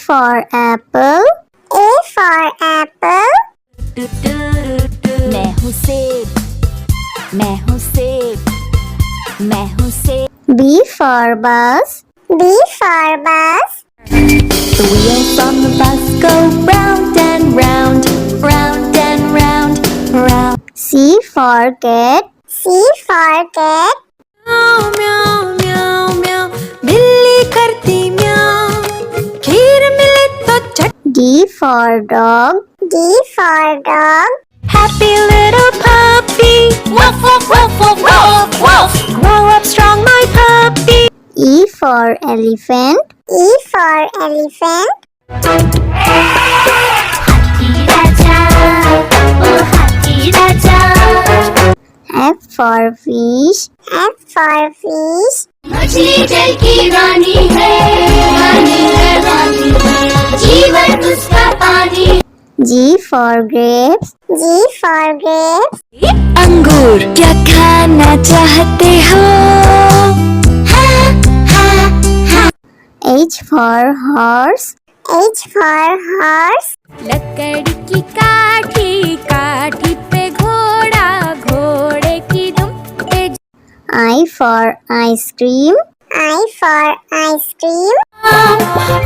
for apple. A for apple. मैं हूँ सेब, मैं हूँ सेब, मैं हूँ सेब. B for bus. B for bus. The wheels on the bus go round and round, round and round, round. C for cat. C for cat. म्याऊ म्याऊ म्याऊ म्याऊ, बिल्ली करती म्याऊ, खीर मिले तो चट. D for dog. D for dog. Happy little puppy, woof woof woof woof woof woof. Grow up strong, my puppy. E for elephant. E for elephant. हाथी राजा, ओ हाथी राजा. F for fish. F for fish. मछली जल की रानी है, रानी है, रानी है, जीवन उसका पानी. G for grapes. G for grapes. अंगूर क्या खाना चाहते हो? H for horse. H for horse. लकड़ी की काठी, काठी पे घोड़ा, घोड़े की दुम पे. I for ice cream. I for ice cream.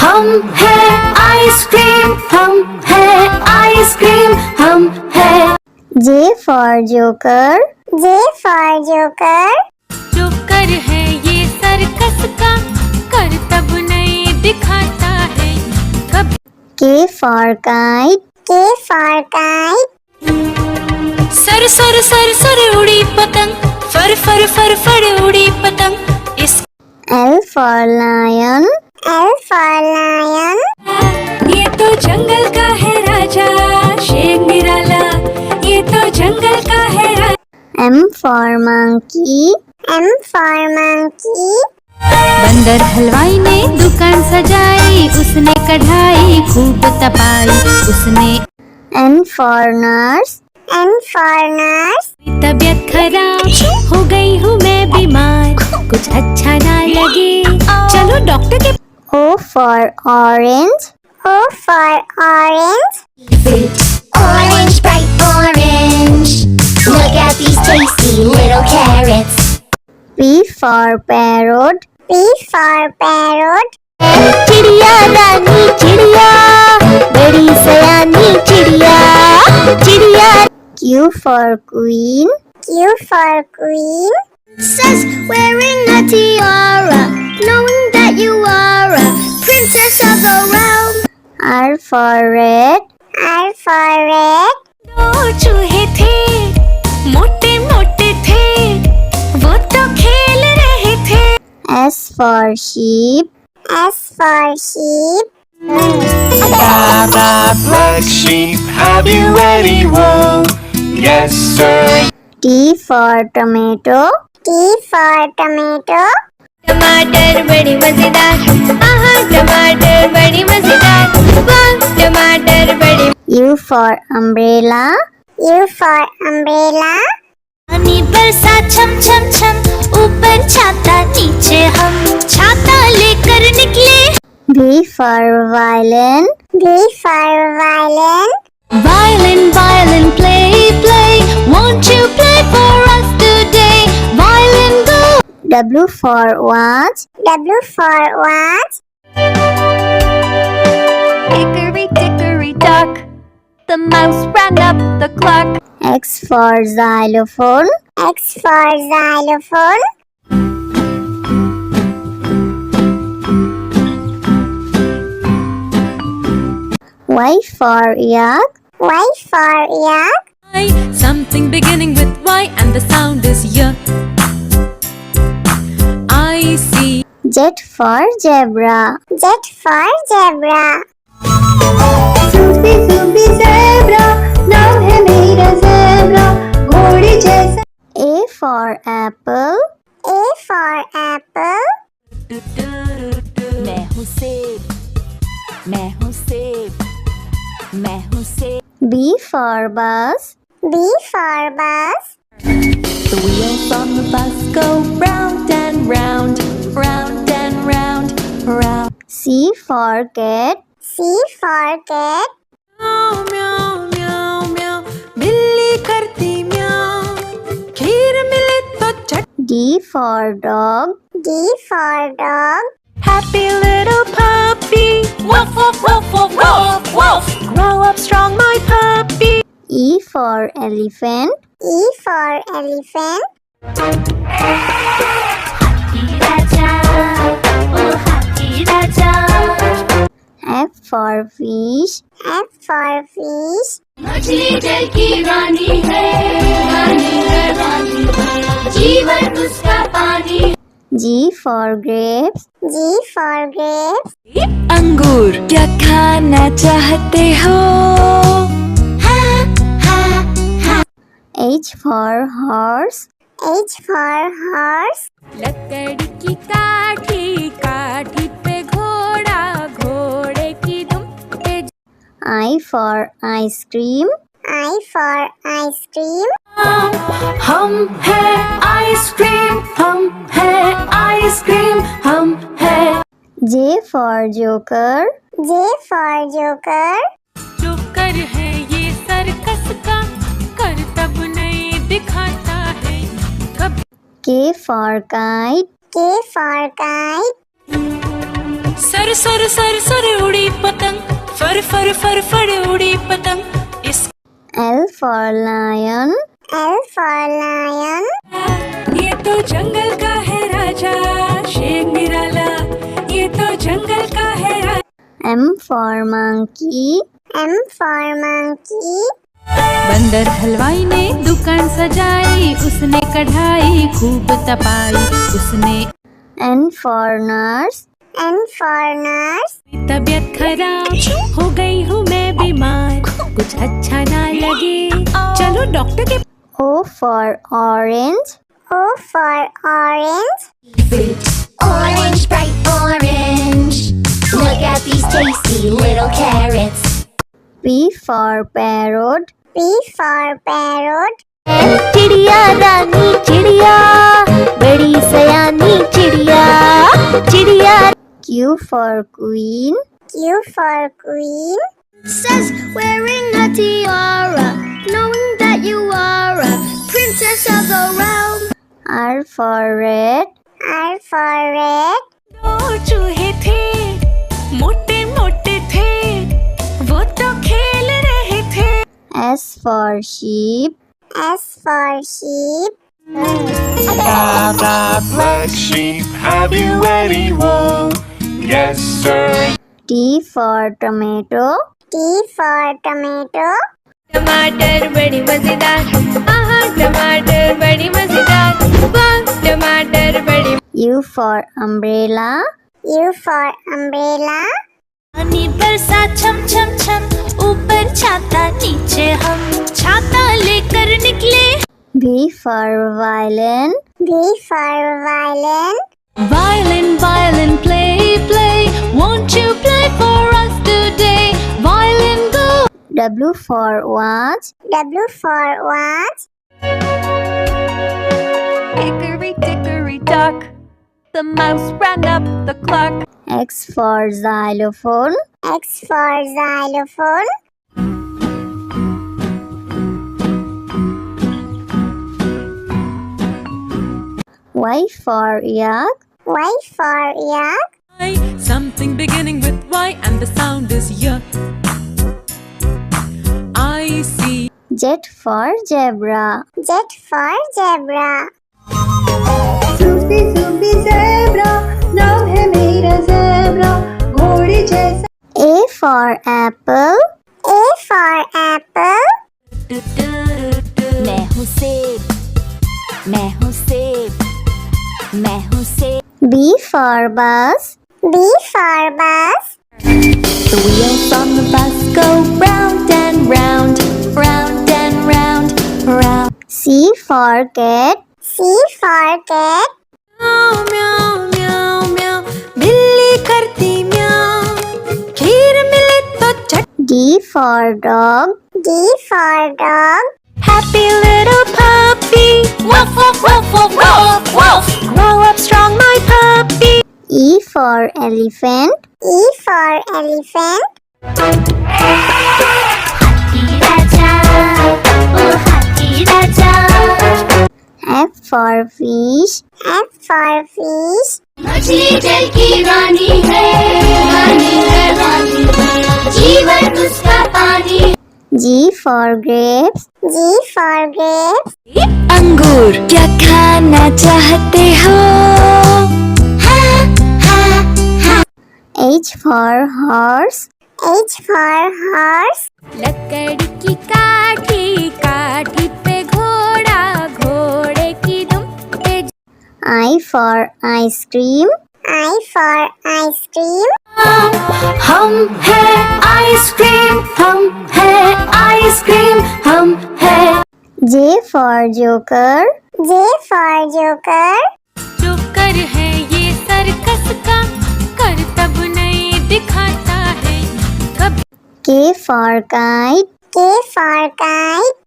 हम है आइसक्रीम, हम है आइसक्रीम, हम है. J for joker. J for joker. Joker है ये सर्कस का, करतब नहीं दिखाता है कब. K for kite. K for kite. Sir sir sir sir उड़ी पतंग, फर फर फर फर उड़ी पतंग. इस L for lion. L for lion. ये तो जंगल का है राजा, शेर निराला, ये तो जंगल का है राजा. M for monkey. M for monkey. बंदर हलवाई ने दुकान सजाई, उसने कढ़ाई खूब तपाई, उसने. N for nurse. N for nurse. तबीयत खराब हो गई हूँ मैं बीमार, कुछ अच्छा ना लगे, चलो डॉक्टर के. O for orange. O for orange. Orange, bright orange. Look at these tasty little carrots. P for parrot. P for parrot. चिड़िया रानी चिड़िया, बड़ी सयानी चिड़िया, चिड़िया. Q for queen. Q for queen. Princess wearing a tiara, knowing that you are a princess of the realm. R for red. R for red. दो चूहे थे, मोटे मोटे थे, वो तो खेल रहे थे. S for sheep. S for sheep. Baba, black sheep, have you any wool? Yes, sir. T for tomato. T for tomato. टमाटर बड़ी मजेदार, आहा टमाटर बड़ी मजेदार, वाह टमाटर बड़ी. U for umbrella. U for umbrella. पानी बरसा छम छम छम, ऊपर छाता नीचे हम, छाता लेकर निकले. V for violin. V for violin. Violin, violin, play, play, won't you play for us today? Violin, go. W for watch. W for watch. Hickory dickory dock, the mouse ran up the clock. X for xylophone. X for xylophone. Y for yak. Y for yak. Something beginning with Y and the sound is Y. I see. Z for zebra. Z for zebra. Sufi Sufi zebra, नाम है मेरा zebra, घोड़े जैसा. A for apple. A for apple. मैं हूँ सेब, मैं हूँ सेब, मैं हूँ सेब. B for bus. B for bus. The wheels on the bus go round and round, round and round, round. C for cat. C for cat. म्याऊ म्याऊ म्याऊ म्याऊ बिल्ली करती म्याऊ खीर मिले तो चट D for dog. D for dog. Happy little puppy woof woof woof woof woof woof grow up strong my puppy E for elephant. E for elephant. हाथी राजा ओ हाथी राजा F for fish. F for fish. मछली जल की रानी है रानी है रानी है जीवन उसका पानी G for grapes. G for grapes. अंगूर क्या खाना चाहते हो H for horse. H for horse. लकड़ी की काठी काठी पे घोड़ा घोड़े की दुम पे I for ice cream. I for ice cream. हम है आइसक्रीम हम है आइसक्रीम हम है J for joker. J for joker. जो कर है ये सर्कस का कर तब नहीं दिखाता है कभी K for kite. K for kite. Sir sir sir sir उड़ी पतंग फर फर फर फर उड़ी पतंग इस L for lion. L for lion. ये तो जंगल का है राजा शेर निराला ये तो जंगल का है राजा M for monkey. M for monkey. बंदर हलवाई ने दुकान सजाई उसने कढ़ाई खूब तपाई उसने N for nurse. N for nurse. तबीयत खराब हो गई हूँ मैं बीमार कुछ अच्छा ना लगे चलो डॉक्टर के O for orange. O for orange. Orange, bright orange. Look at these tasty little carrots. P for parrot. P for parrot. चिड़िया रानी चिड़िया बड़ी सयानी चिड़िया चिड़िया Q for queen. Q for queen. Says wearing a tiara, knowing that you are a princess of the realm. R for red. R for red. दो चूहे थे मोटे मोटे थे वो तो खेल रहे थे S for sheep. S for sheep. Blah, blah, black sheep, have you any wool? Yes, sir. T for tomato. T for tomato. टमाटर बड़ी मजेदार आहा टमाटर बड़ी मजेदार वाह टमाटर बड़ी U for umbrella. U for umbrella. पानी बरसा छम छम छम ऊपर छाता नीचे हम छाता लेकर निकले V for violin. V for violin. violin violin play play won't you play for us today violin go W for watch. W for watch. hickory dickory dock the mouse ran up the clock X for xylophone. X for xylophone. Y for yak. Y for yak. something beginning with Y and the sound is Y I see Z for zebra. Z for zebra. Sufi Sufi zebra नाम है मेरा zebra घोड़े जैसा A for apple. A for apple. मैं हूँ सेब मैं हूँ सेब मैं हूँ सेब B for bus. B for bus. the wheels on the bus go round and round round and round round C for cat. C for cat. म्याऊ म्याऊ म्याऊ म्याऊ बिल्ली करती म्याऊ खीर मिले तो चट D for dog. D for dog. happy little puppy woof woof woof woof woof woof grow up strong my puppy E for elephant. E for elephant. हाथी राजा, ओ हाथी राजा। F for fish. F for fish. मछली जल की रानी है, रानी है, रानी है, जीवन उसका पानी। G for grapes. G for grapes. अंगूर क्या खाना चाहते हो? हाँ, हाँ, हाँ। H for horse. H for horse. लकड़ी की काठी, काठी पे घोड़ा, घोड़े की दुम पे। I for ice cream. I for ice cream. हम है आइसक्रीम, हम है आइसक्रीम, हम है। J for joker. J for joker. Joker है ये सर्कस का, करतब नहीं दिखाता है कभी। K for kite. K for kite.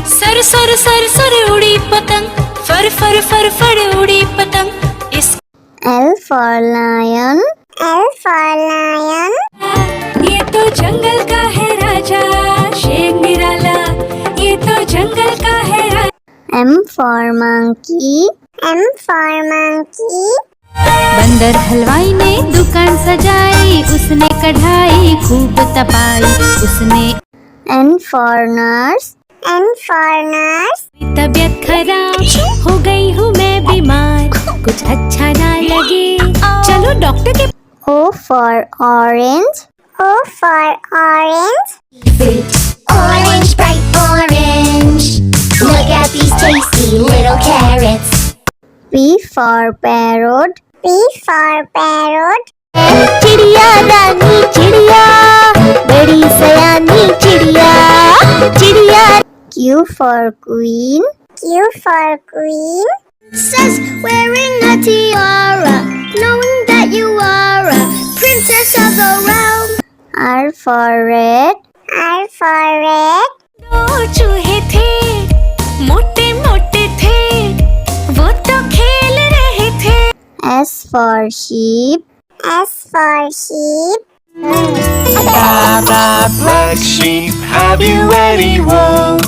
Sir sir sir sir उड़ी पतंग, फर फर फर फर उड़ी पतंग। इस L for lion. L for lion. ये तो जंगल का है राजा, शेर निराला, ये तो जंगल का है राजा। M for monkey. M for monkey. बंदर हलवाई ने दुकान सजाई, उसने कढ़ाई खूब तपाई, उसने N for nurse. N for nurse. तबीयत खराब हो गई हूँ मैं बीमार, कुछ अच्छा ना लगे चलो डॉक्टर के। O for orange. O for orange. Orange, bright orange. Look at these tasty little carrots. P for parrot. P for parrot. चिड़िया रानी चिड़िया, बड़ी सयानी चिड़िया, चिड़िया। Q for queen. Q for queen. Princess wearing a tiara, knowing that you are a princess of the realm. R for red. R for red. दो चूहे थे, मोटे मोटे थे, वो तो खेल रहे थे। S for sheep. S for sheep. Black sheep, have you any wool?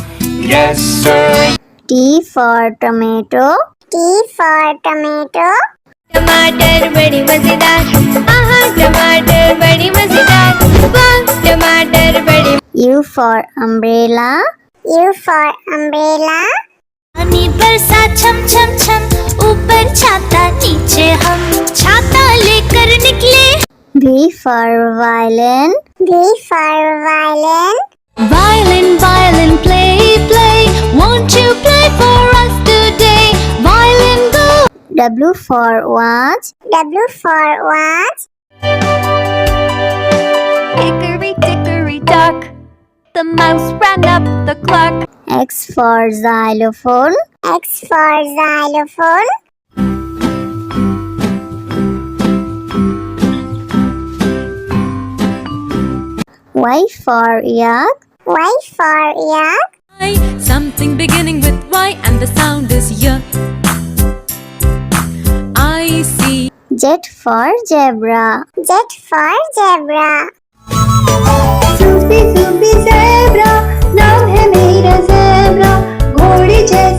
Yes, sir. T for tomato. T for tomato. टमाटर बड़ी मजेदार, आहा टमाटर बड़ी मजेदार, वाह टमाटर बड़ी। U for umbrella. U for umbrella. पानी बरसा छम छम छम, ऊपर छाता नीचे हम, छाता लेकर निकले। V for violin. V for violin. Violin, violin, play, play, won't you play for us today? Violin, go. W for watch. W for watch. Hickory dickory dock, the mouse ran up the clock. X for xylophone. X for xylophone. Y for yak. Y for yak. Something beginning with Y and the sound is Y. I see. Z for zebra. Z for zebra. Soupy soupy zebra, नाम है मेरा zebra, घोड़े जैसा।